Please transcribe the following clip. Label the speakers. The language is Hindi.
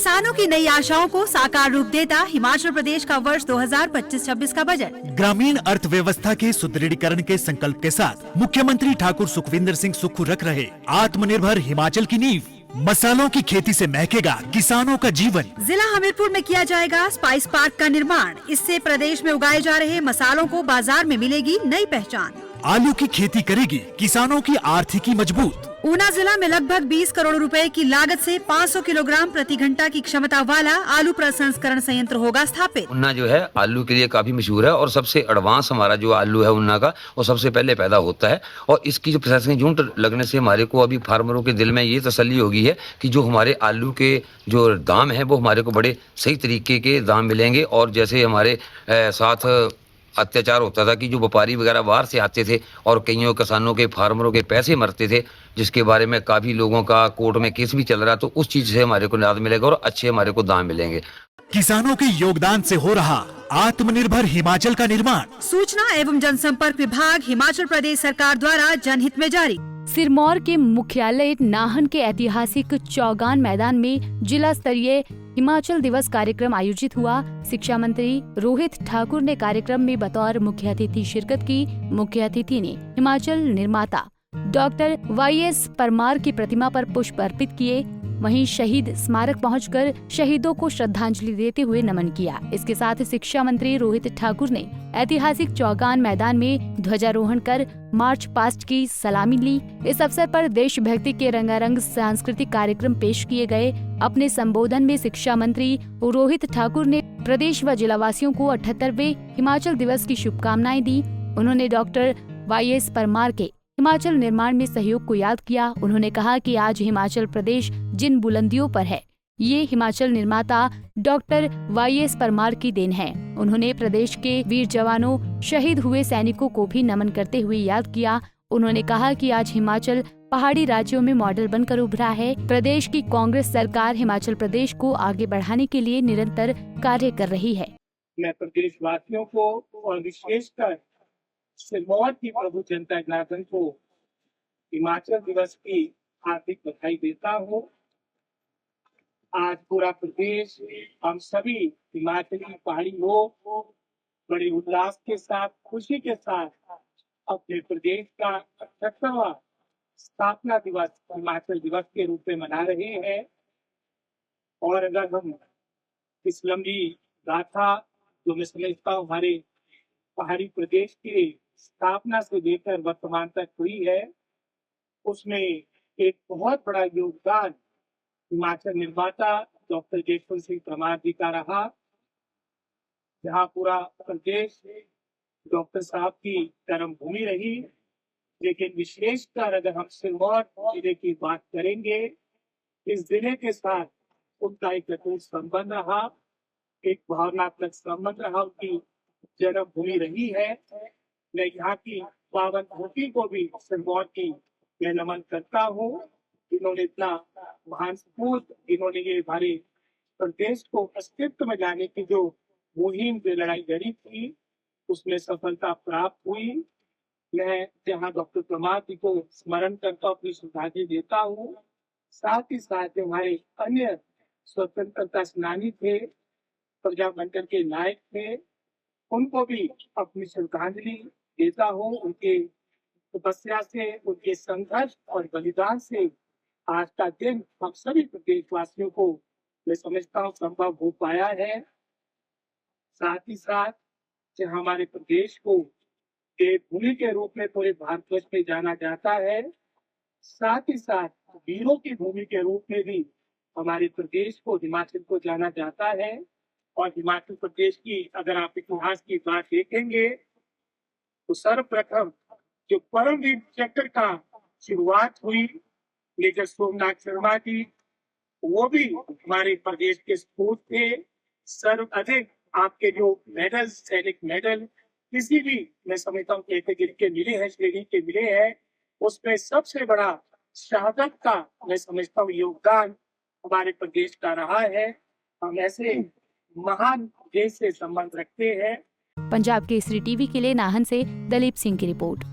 Speaker 1: किसानों की नई आशाओं को साकार रूप देता हिमाचल प्रदेश का वर्ष 2025-26 का बजट।
Speaker 2: ग्रामीण अर्थव्यवस्था के सुदृढ़ीकरण के संकल्प के साथ मुख्यमंत्री ठाकुर सुखविंदर सिंह सुक्खू रख रहे आत्मनिर्भर हिमाचल की नींव। मसालों की खेती से महकेगा किसानों का जीवन।
Speaker 1: जिला हमीरपुर में किया जाएगा स्पाइस पार्क का निर्माण। इससे प्रदेश में उगाए जा रहे मसालों को बाजार में मिलेगी नई पहचान।
Speaker 2: आलू की खेती करेगी किसानों की आर्थिकी मजबूत।
Speaker 1: ऊना जिला में लगभग 20 करोड़ रुपए की लागत से 500 किलोग्राम प्रति घंटा की क्षमता वाला आलू प्रसंस्करण संयंत्र होगा स्थापित।
Speaker 3: ऊना जो है आलू के लिए काफी मशहूर है और सबसे एडवांस हमारा जो आलू है ऊना का वो सबसे पहले पैदा होता है। और इसकी जो प्रोसेसिंग यूनिट लगने से हमारे को अभी फार्मरों के दिल में ये तसल्ली होगी है कि जो हमारे आलू के जो दाम है वो हमारे को बड़े सही तरीके के दाम मिलेंगे। और जैसे हमारे साथ अत्याचार होता था कि जो व्यापारी वगैरह बाहर से आते थे और कईयों किसानों के फार्मरों के पैसे मरते थे, जिसके बारे में काफी लोगों का कोर्ट में केस भी चल रहा, तो उस चीज से हमारे को निजात मिलेगा और अच्छे हमारे को दाम मिलेंगे।
Speaker 2: किसानों के योगदान से हो रहा आत्मनिर्भर हिमाचल का निर्माण।
Speaker 1: सूचना एवं जनसंपर्क विभाग हिमाचल प्रदेश सरकार द्वारा जनहित में जारी।
Speaker 4: सिरमौर के मुख्यालय नाहन के ऐतिहासिक चौगान मैदान में जिला स्तरीय हिमाचल दिवस कार्यक्रम आयोजित हुआ। शिक्षा मंत्री रोहित ठाकुर ने कार्यक्रम में बतौर मुख्य अतिथि शिरकत की। मुख्य अतिथि ने हिमाचल निर्माता डॉक्टर YS परमार की प्रतिमा पर पुष्प अर्पित किए। वहीं शहीद स्मारक पहुंचकर शहीदों को श्रद्धांजलि देते हुए नमन किया। इसके साथ शिक्षा मंत्री रोहित ठाकुर ने ऐतिहासिक चौगान मैदान में ध्वजारोहण कर मार्च पास्ट की सलामी ली। इस अवसर पर देशभक्ति के रंगारंग सांस्कृतिक कार्यक्रम पेश किए गए। अपने संबोधन में शिक्षा मंत्री रोहित ठाकुर ने प्रदेश व जिलावासियों को 78वें हिमाचल दिवस की शुभकामनाएं दी। उन्होंने डॉक्टर YS परमार के हिमाचल निर्माण में सहयोग को याद किया। उन्होंने कहा कि आज हिमाचल प्रदेश जिन बुलंदियों पर है, ये हिमाचल निर्माता डॉक्टर YS परमार की देन है। उन्होंने प्रदेश के वीर जवानों, शहीद हुए सैनिकों को भी नमन करते हुए याद किया। उन्होंने कहा कि आज हिमाचल पहाड़ी राज्यों में मॉडल बनकर उभरा है। प्रदेश की कांग्रेस सरकार हिमाचल प्रदेश को आगे बढ़ाने के लिए निरंतर कार्य कर रही है।
Speaker 5: मैं प्रदेशवासियों को और विशेषकर सिरमौर की प्रभु जनता जनार्दन को हिमाचल दिवस की हार्दिक बधाई देता हूँ। आज पूरा प्रदेश, हम सभी हिमाचली पहाड़ी लोग बड़े उल्लास के साथ, खुशी के साथ अपने प्रदेश का 78वां स्थापना दिवस हिमाचल दिवस के रूप में मना रहे हैं। और अगर हम इस लंबी गाथा जो मैं समझता हूँ हमारे पहाड़ी प्रदेश की स्थापना से लेकर वर्तमान तक हुई है, उसमें एक बहुत बड़ा योगदान हिमाचल निर्माता डॉक्टर जयवंत सिंह परमार जी का रहा। जहाँ पूरा प्रदेश डॉक्टर साहब की कर्म भूमि रही, लेकिन विशेषकर अगर हम सिरमौर जिले की बात करेंगे, इस जिले के साथ उनका एक अटूट संबंध रहा, एक भावनात्मक संबंध रहा, उनकी जन्मभूमि रही है। मैं यहाँ की पावन धरती को भी सिरमौर की मैं नमन करता हूँ। इन्होंने इतना महान सपूत, इन्होंने ये हमारे प्रदेश को अस्तित्व में लाने की जो मुहिम, जो लड़ाई लड़ी थी, उसमें सफलता प्राप्त हुई। मैं जहाँ डॉक्टर परमार जी को स्मरण करता हूँ, अपनी श्रद्धांजलि देता हूँ। साथ ही साथ जो हमारे अन्य स्वतंत्रता सेनानी थे, प्रजामंडल के नायक थे, उनको भी अपनी श्रद्धांजलि देता हूँ। उनके तपस्या से, उनके संघर्ष और बलिदान से आज का दिन हम सभी प्रदेशवासियों को मैं समझता हूँ संभव हो पाया है। साथ ही साथ जो हमारे प्रदेश को देवभूमि के रूप में पूरे भारतवर्ष में जाना जाता है, साथ ही साथ वीरों की भूमि के रूप में भी हमारे प्रदेश को, हिमाचल को जाना जाता है। और हिमाचल प्रदेश की अगर आप इतिहास की बात देखेंगे तो सर्वप्रथम जो परमवीर चक्र का शुरुआत हुई, मेजर सोमनाथ शर्मा जी, वो भी हमारे प्रदेश के सपूत थे। सर्वाधिक आपके जो मेडल, सैनिक मेडल किसी भी मैं समझता हूँ कैटेगरी के मिले हैं, श्रेणी के मिले हैं, उसमें सबसे बड़ा शहादत का मैं समझता हूँ योगदान हमारे प्रदेश का रहा है। हम ऐसे महान देश से संबंध रखते हैं।
Speaker 4: पंजाब केसरी टीवी के लिए नाहन से दलीप सिंह की रिपोर्ट।